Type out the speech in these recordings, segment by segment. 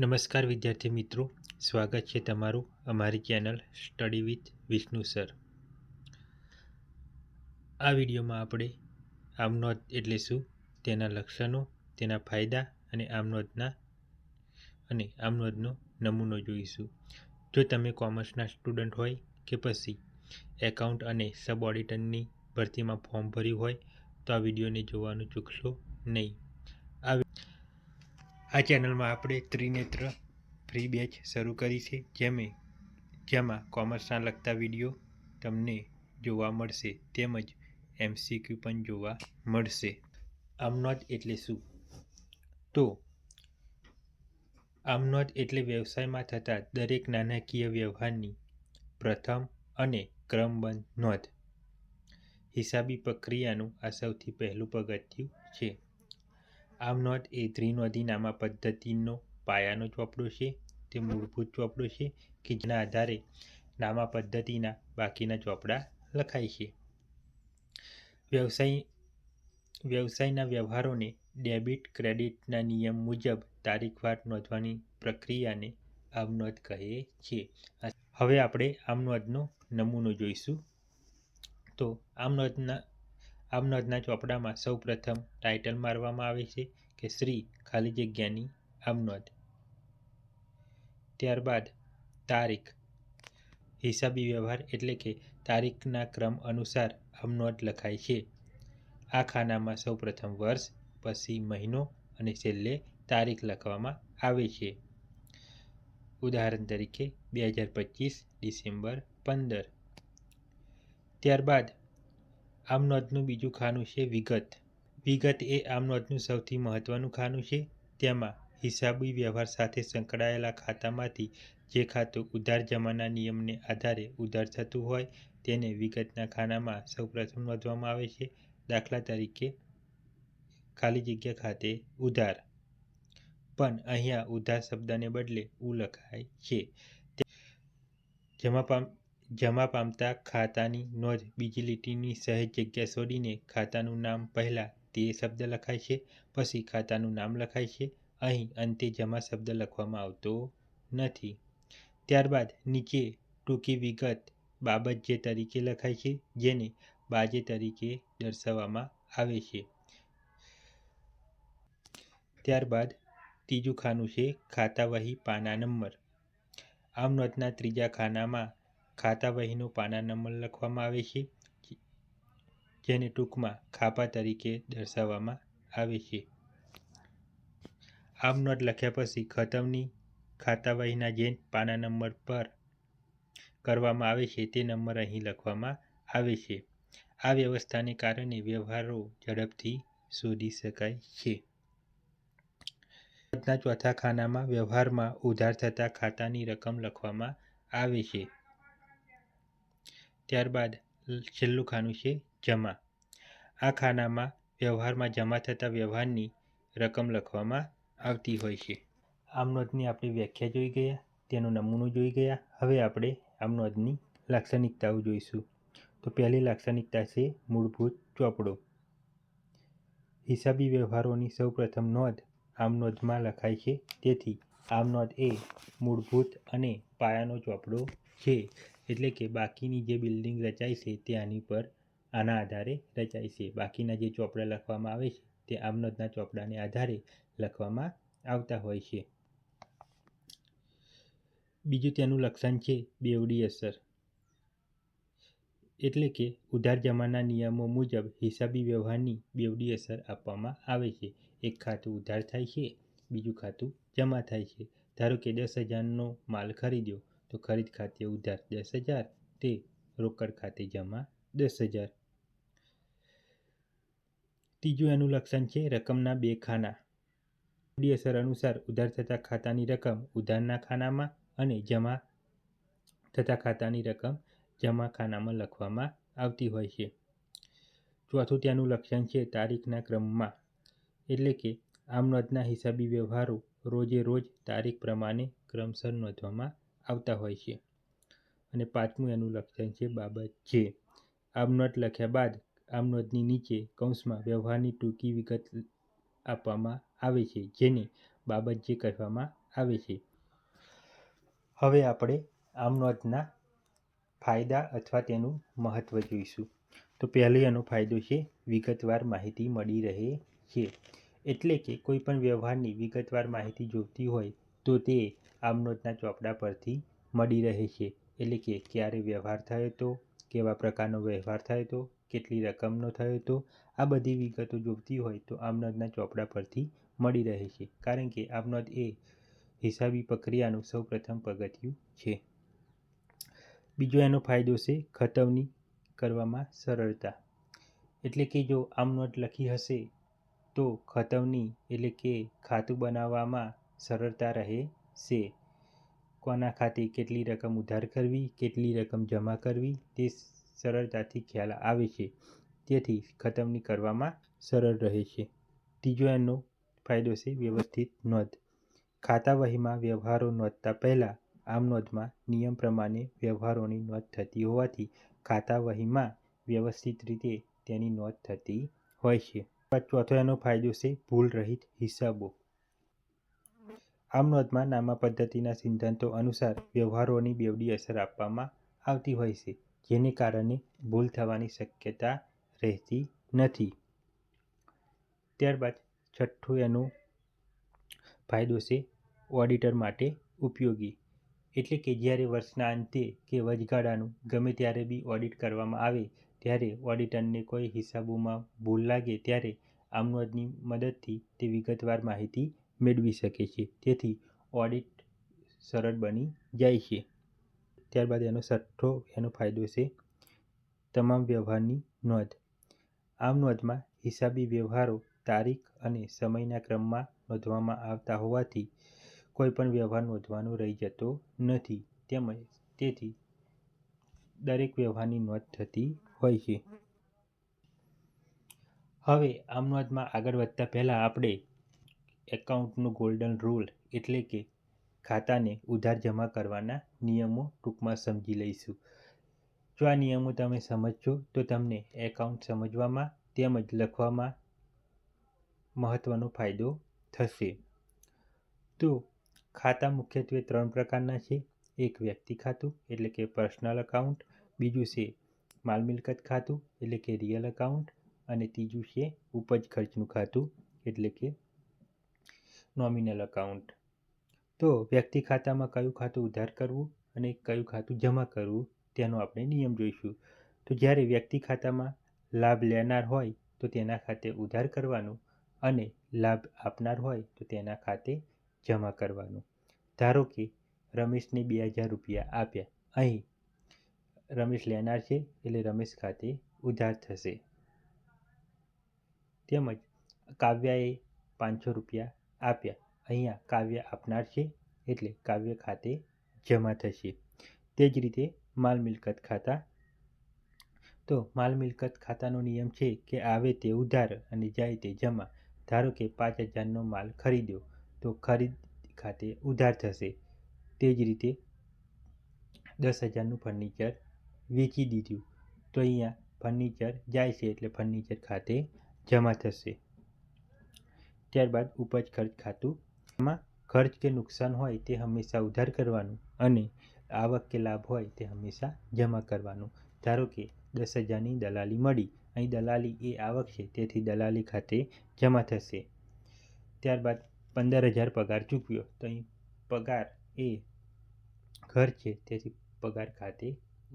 નમસ્કાર વિદ્યાર્થી મિત્રો, સ્વાગત છે તમારું અમારી channel study with Vishnu sir. આ વિડીયોમાં આપણે આમનોંધ એટલે શું, તેના લક્ષણો, તેના ફાયદા અને આમનોંધનો નમૂનો જોઈશું. જો તમે કોમર્સના સ્ટુડન્ટ હોય કે પછી એકાઉન્ટ અને સબ ઓડિટરની ભરતીમાં ફોર્મ ભર્યું હોય તો આ વિડીયોને જોવાનું ચૂકશો નહીં. આ ચેનલમાં આપણે ત્રિનેત્ર ફ્રી બેચ શરૂ કરી છે, જેમાં કોમર્સના લગતા વિડીયો તમને જોવા મળશે તેમજ MCQ પણ જોવા મળશે. આમનોંધ એટલે શું? તો આમનોંધ એટલે વ્યવસાયમાં થતા દરેક નાણાકીય વ્યવહારની પ્રથમ અને ક્રમબદ્ધ નોંધ. હિસાબી પ્રક્રિયાનું આ સૌથી પહેલું પગથિયું છે. આમનોંધ એ ત્રિનોંધીનામા પદ્ધતિનો પાયાનો ચોપડો છે. તે મૂળભૂત ચોપડો છે કે જેના આધારે નામા પદ્ધતિના બાકીના ચોપડા લખાય છે. વ્યવસાયના વ્યવહારોને ડેબિટ ક્રેડિટના નિયમ મુજબ તારીખવાર નોંધવાની પ્રક્રિયાને આમનોંધ કહે છે. હવે આપણે આમનોંધનો નમૂનો જોઈશું. તો આમનોંધના ચોપડામાં સૌ પ્રથમ ટાઇટલ મારવામાં આવે છે કે શ્રી ખાલી જગ્યાની આમનોંધ. ત્યારબાદ તારીખ. હિસાબી વ્યવહાર એટલે કે તારીખના ક્રમ અનુસાર આમનોંધ લખાય છે. આ ખાનામાં સૌ પ્રથમ વર્ષ, પછી મહિનો અને છેલ્લે તારીખ લખવામાં આવે છે. ઉદાહરણ તરીકે 2025 ડિસેમ્બર 15. ત્યારબાદ આમનોંધનું બીજું ખાનું છે વિગત. વિગત એ આમનોંધનું સૌથી મહત્વનું ખાનું છે. તેમાં હિસાબી વ્યવહાર સાથે સંકળાયેલા ખાતામાંથી જે ખાતું ઉધાર જમાના નિયમને આધારે ઉધાર થતું હોય તેને વિગતના ખાનામાં સૌપ્રથમ નોંધવામાં આવે છે. દાખલા તરીકે ખાલી જગ્યા ખાતે ઉધાર, પણ અહીંયા ઉધાર શબ્દને બદલે લખાય છે. જમા પામતા ખાતાની નોંધ બીજી લીટીની સહેજ જગ્યા છોડીને ખાતાનું નામ પહેલાં તે શબ્દ લખાય છે, પછી ખાતાનું નામ લખાય છે. અહીં અંતે જમા શબ્દ લખવામાં આવતો નથી. ત્યારબાદ નીચે ટૂંકી વિગત બાબત જે તરીકે લખાય છે, જેને બાજે તરીકે દર્શાવવામાં આવે છે. ત્યારબાદ ત્રીજું ખાનું છે ખાતા વહી પાના નંબર. આમનોંધના ત્રીજા ખાનામાં ખાતા વહીનો પાના નંબર લખવામાં આવે છે, જેને ટૂંકમાં ખાપા તરીકે દર્શાવવામાં આવે છે. આમનોંધ લખ્યા પછી ખતમની ખાતા વહીના જે પાના નંબર પર કરવામાં આવે છે તે નંબર અહીં લખવામાં આવે છે. આ વ્યવસ્થાને કારણે વ્યવહારો ઝડપથી શોધી શકાય છે. આમનોંધના ચોથા ખાનામાં વ્યવહારમાં ઉધાર થતા ખાતાની રકમ લખવામાં આવે છે. ત્યારબાદ છેલ્લું ખાનું છે જમા. આ ખાનામાં વ્યવહારમાં જમા થતા વ્યવહારની રકમ લખવામાં આવતી હોય છે. આમનોંધની આપણે વ્યાખ્યા જોઈ ગયા, તેનો નમૂનો જોઈ ગયા. હવે આપણે આમનોંધની લાક્ષણિકતાઓ જોઈશું. તો પહેલી લાક્ષણિકતા છે મૂળભૂત ચોપડો. હિસાબી વ્યવહારોની સૌપ્રથમ નોંધ આમનોંધમાં લખાય છે. તેથી આમનોંધ એ મૂળભૂત અને પાયાનો ચોપડો છે. એટલે કે બાકીની જે બિલ્ડિંગ રચાય છે તે આના આધારે રચાય છે. બાકીના જે ચોપડા લખવામાં આવે છે તે આમનોંધના ચોપડાને આધારે લખવામાં આવતા હોય છે. બીજું તેનું લક્ષણ છે બેવડી અસર. એટલે કે ઉધાર જમાના નિયમો મુજબ હિસાબી વ્યવહારની બેવડી અસર આપવામાં આવે છે. એક ખાતું ઉધાર થાય છે, બીજું ખાતું જમા થાય છે. ધારો કે 10,000નો માલ ખરીદ્યો તો ખરીદ ખાતે ઉધાર 10,000, તે રોકડ ખાતે જમા 10,000. ત્રીજું એનું લક્ષણ છે રકમના બે ખાના. બેવડી અસર અનુસાર ઉધાર થતા ખાતાની રકમ ઉધારના ખાનામાં અને જમા થતા ખાતાની રકમ જમા ખાનામાં લખવામાં આવતી હોય છે. ચોથું તેનું લક્ષણ છે તારીખના ક્રમમાં. એટલે કે આમનોંધના હિસાબી વ્યવહારો રોજે રોજ તારીખ પ્રમાણે ક્રમસર નોંધવામાં આવતા હોય છે. અને પાંચમું એનું લક્ષણ છે બાબત જે. આમનોંધ લખ્યા બાદ આમનોંધની નીચે કૌંસમાં વ્યવહારની ટૂંકી વિગત આપવામાં આવે છે, જેને બાબત જે કહેવામાં આવે છે. હવે આપણે આમ નોંધના ફાયદા અથવા તેનું મહત્ત્વ જોઈશું. તો પહેલો એનો ફાયદો છે વિગતવાર માહિતી મળી રહે છે. એટલે કે કોઈ પણ વ્યવહારની વિગતવાર માહિતી જોઈતી હોય તો તે આમ નોંધના ચોપડા પરથી મળી રહે છે. એટલે કે ક્યારે વ્યવહાર થયો હતો, કેવા પ્રકારનો વ્યવહાર થયો હતો, કેટલી રકમનો થયો હતો, આ બધી વિગતો જોઈતી હોય તો આમ નોંધના ચોપડા પરથી મળી રહે છે. કારણ કે આમ નોંધ એ હિસાબી પ્રક્રિયાનું સૌપ્રથમ પગથિયું છે. બીજો એનો ફાયદો છે ખતવણી કરવામાં સરળતા. એટલે કે જો આમ નોંધ લખી હશે તો ખતવણી એટલે કે ખાતું બનાવવામાં સરળતા રહે છે. કોના ખાતે કેટલી રકમ ઉધાર કરવી, કેટલી રકમ જમા કરવી તે સરળતાથી ખ્યાલ આવે છે. તેથી ખતવણી કરવામાં સરળ રહે છે. ત્રીજો એનો ફાયદો છે વ્યવસ્થિત નોંધ. ખાતા વહીમાં વ્યવહારો નોંધતા પહેલાં આમ નોંધમાં નિયમ પ્રમાણે વ્યવહારોની નોંધ થતી હોવાથી ખાતા વહીમાં વ્યવસ્થિત રીતે તેની નોંધ થતી હોય છે. ચોથો એનો ફાયદો છે ભૂલ રહિત હિસાબો. આમ નોંધમાં નામા પદ્ધતિના સિદ્ધાંતો અનુસાર વ્યવહારોની બેવડી અસર આપવામાં આવતી હોય છે, જેને કારણે ભૂલ થવાની શક્યતા રહેતી નથી. ત્યારબાદ છઠ્ઠો એનો ફાયદો છે ઓડિટર માટે ઉપયોગી. એટલે કે જ્યારે વર્ષના અંતે કે વચગાળાનું ગમે ત્યારે બી ઓડિટ કરવામાં આવે ત્યારે ઓડિટરને કોઈ હિસાબોમાં ભૂલ લાગે ત્યારે આમ નોંધની મદદથી તે વિગતવાર માહિતી મેળવી શકે છે. તેથી ઓડિટ સરળ બની જાય છે. ત્યારબાદ એનો છઠ્ઠો એનો ફાયદો છે તમામ વ્યવહારની નોંધ. આમ નોંધમાં હિસાબી વ્યવહારો તારીખ અને સમયના ક્રમમાં નોંધવામાં આવતા હોવાથી કોઈ પણ વ્યવહાર નોંધવાનો રહી જતો નથી. તેથી દરેક વ્યવહારની નોંધ થતી હોય છે. હવે આમ નોંધમાં આગળ વધતા પહેલાં આપણે એકાઉન્ટનો ગોલ્ડન રૂલ એટલે કે ખાતાને ઉધાર જમા કરવાના નિયમો ટૂંકમાં સમજી લઈશું. જો આ નિયમો તમે સમજશો તો તમને એકાઉન્ટ સમજવામાં તેમજ લખવામાં મહત્ત્વનો ફાયદો થશે. તો ખાતા મુખ્યત્વે 3 પ્રકારના છે. એક વ્યક્તિ ખાતું એટલે કે પર્સનલ એકાઉન્ટ, બીજું છે માલ મિલકત ખાતું એટલે કે રિયલ એકાઉન્ટ અને ત્રીજું છે ઉપજ ખર્ચનું ખાતું એટલે કે નોમિનલ એકાઉન્ટ. તો વ્યક્તિ ખાતામાં કયું ખાતું ઉધાર કરવું અને કયું ખાતું જમા કરવું તેનો આપણે નિયમ જોઈશું. તો જ્યારે વ્યક્તિ ખાતામાં લાભ લેનાર હોય તો તેના ખાતે ઉધાર કરવાનું અને લાભ આપનાર હોય તો તેના ખાતે જમા કરવાનું. ધારો કે રમેશને 2000 રૂપિયા આપ્યા. અહીં રમેશ લેનાર છે એટલે રમેશ ખાતે ઉધાર થશે. તેમજ કાવ્યાએ 500 રૂપિયા આપ્યા. અહીંયા કાવ્ય આપનાર છે એટલે કાવ્ય ખાતે જમા થશે. તે જ રીતે માલ મિલકત ખાતા. તો માલ મિલકત ખાતાનો નિયમ છે કે આવે તે ઉધાર અને જાય તે જમા. ધારો કે 5000નો માલ ખરીદ્યો તો ખરીદ ખાતે ઉધાર થશે. તે જ રીતે 10,000નું ફર્નિચર વેચી દીધું તો અહીંયા ફર્નિચર જાય છે એટલે ફર્નિચર ખાતે જમા થશે. ત્યારબાદ ઉપજ ખર્ચ ખાતું. એમાં ખર્ચ કે નુકસાન હોય તે હંમેશા ઉધાર કરવાનું અને આવક કે લાભ હોય તે હંમેશા જમા કરવાનું. ધારો કે 10,000ની દલાલી મળી. અહીં દલાલી એ આવક છે તેથી દલાલી ખાતે જમા થશે. ત્યારબાદ 15,000 પગાર ચૂકવ્યો તો અહીં પગાર એ ખર્ચ છે તેથી પગાર ખાતે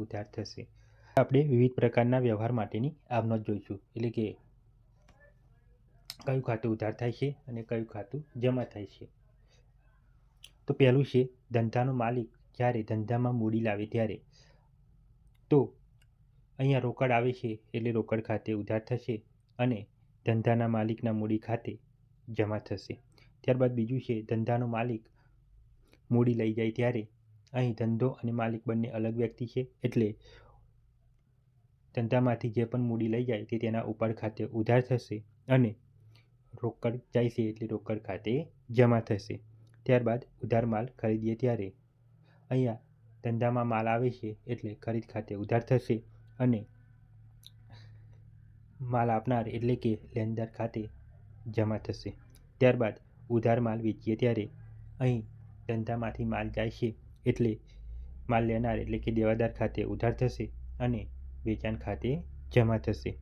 ઉધાર થશે. આપણે વિવિધ પ્રકારના વ્યવહાર માટેની આમ નોંધ જોઈશું. એટલે કે કયું ખાતું ઉધાર થાય છે અને કયું ખાતું જમા થાય છે. તો પહેલું છે ધંધાનો માલિક જ્યારે ધંધામાં મૂડી લાવે ત્યારે. તો અહીંયા રોકડ આવે છે એટલે રોકડ ખાતે ઉધાર થશે અને ધંધાના માલિકના મૂડી ખાતે જમા થશે. ત્યારબાદ બીજું છે ધંધાનો માલિક મૂડી લઈ જાય ત્યારે. અહીં ધંધો અને માલિક બંને અલગ વ્યક્તિ છે એટલે ધંધામાંથી જે પણ મૂડી લઈ જાય તે તેના ઉપાડ ખાતે ઉધાર થશે અને રોકડ જાય છે એટલે રોકડ ખાતે જમા થશે. ત્યારબાદ ઉધાર માલ ખરીદીએ ત્યારે. અહીંયા ધંધામાં માલ આવે છે એટલે ખરીદ ખાતે ઉધાર થશે અને માલ આપનાર એટલે કે લેણદાર ખાતે જમા થશે. ત્યારબાદ ઉધાર માલ વેચીએ ત્યારે અહીં ધંધામાંથી માલ જાય છે એટલે માલ લેનાર એટલે કે દેવાદાર ખાતે ઉધાર થશે અને વેચાણ ખાતે જમા થશે.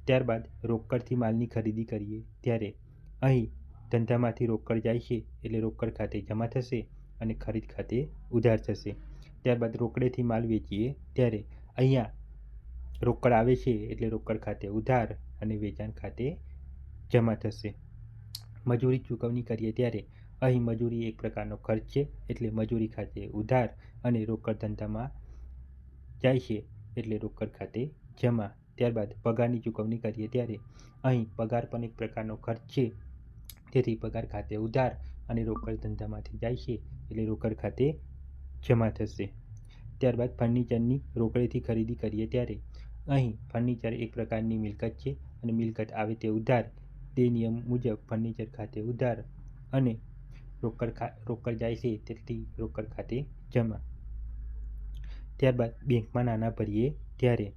ત્યારબાદ રોકડથી માલની ખરીદી કરીએ ત્યારે અહીં ધંધામાંથી રોકડ જાય છે એટલે રોકડ ખાતે જમા થશે અને ખરીદ ખાતે ઉધાર થશે. ત્યારબાદ રોકડેથી માલ વેચીએ ત્યારે અહીંયા રોકડ આવે છે એટલે રોકડ ખાતે ઉધાર અને વેચાણ ખાતે જમા થશે. મજૂરી ચૂકવણી કરીએ ત્યારે અહીં મજૂરી એક પ્રકારનો ખર્ચ છે એટલે મજૂરી ખાતે ઉધાર અને રોકડ ધંધામાં જાય છે એટલે રોકડ ખાતે જમા. ત્યારબાદ પગારની ચૂકવણી કરીએ ત્યારે અહીં પગાર પણ એક પ્રકારનો ખર્ચ છે તેથી પગાર ખાતે ઉધાર અને રોકડ ધંધામાંથી જાય છે એટલે રોકડ ખાતે જમા થશે. ત્યારબાદ ફર્નિચરની રોકડેથી ખરીદી કરીએ ત્યારે અહીં ફર્નિચર એક પ્રકારની મિલકત છે અને મિલકત આવે તે ઉધાર, તે નિયમ મુજબ ફર્નિચર ખાતે ઉધાર અને રોકડ જાય છે તેથી રોકડ ખાતે જમા. ત્યારબાદ બેંકમાં નાણાં ભરીએ ત્યારે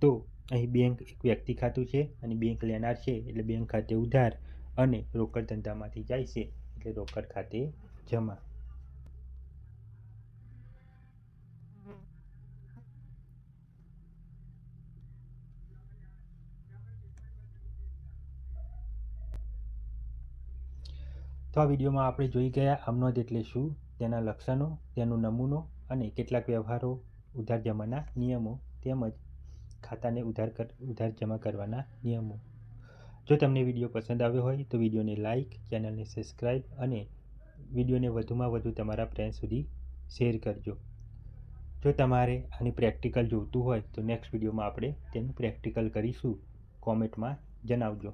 તો અહીં બેંક એક વ્યક્તિ ખાતું છે અને બેંક લેનાર છે એટલે બેંક ખાતે ઉધાર અને રોકડ ધંધામાંથી જાય છે એટલે રોકડ ખાતે જમા. તો આ વિડીયોમાં આપણે જોઈ ગયા અમનોંધ એટલે શું, તેના લક્ષણો, તેનો નમૂનો અને કેટલાક વ્યવહારો, ઉધાર જમાના નિયમો તેમજ ખાતાને ઉધાર જમા કરવાના નિયમો. જો તમને વિડીયો પસંદ આવ્યો હોય તો વિડીયોને લાઇક, ચેનલને સબસ્ક્રાઈબ અને વિડીયોને વધુમાં વધુ તમારા ફ્રેન્ડ સુધી શેર કરજો. જો તમારે આની પ્રેક્ટિકલ જોઈતું હોય તો નેક્સ્ટ વિડીયોમાં આપણે તેનું પ્રેક્ટિકલ કરીશું. કોમેન્ટમાં જણાવજો.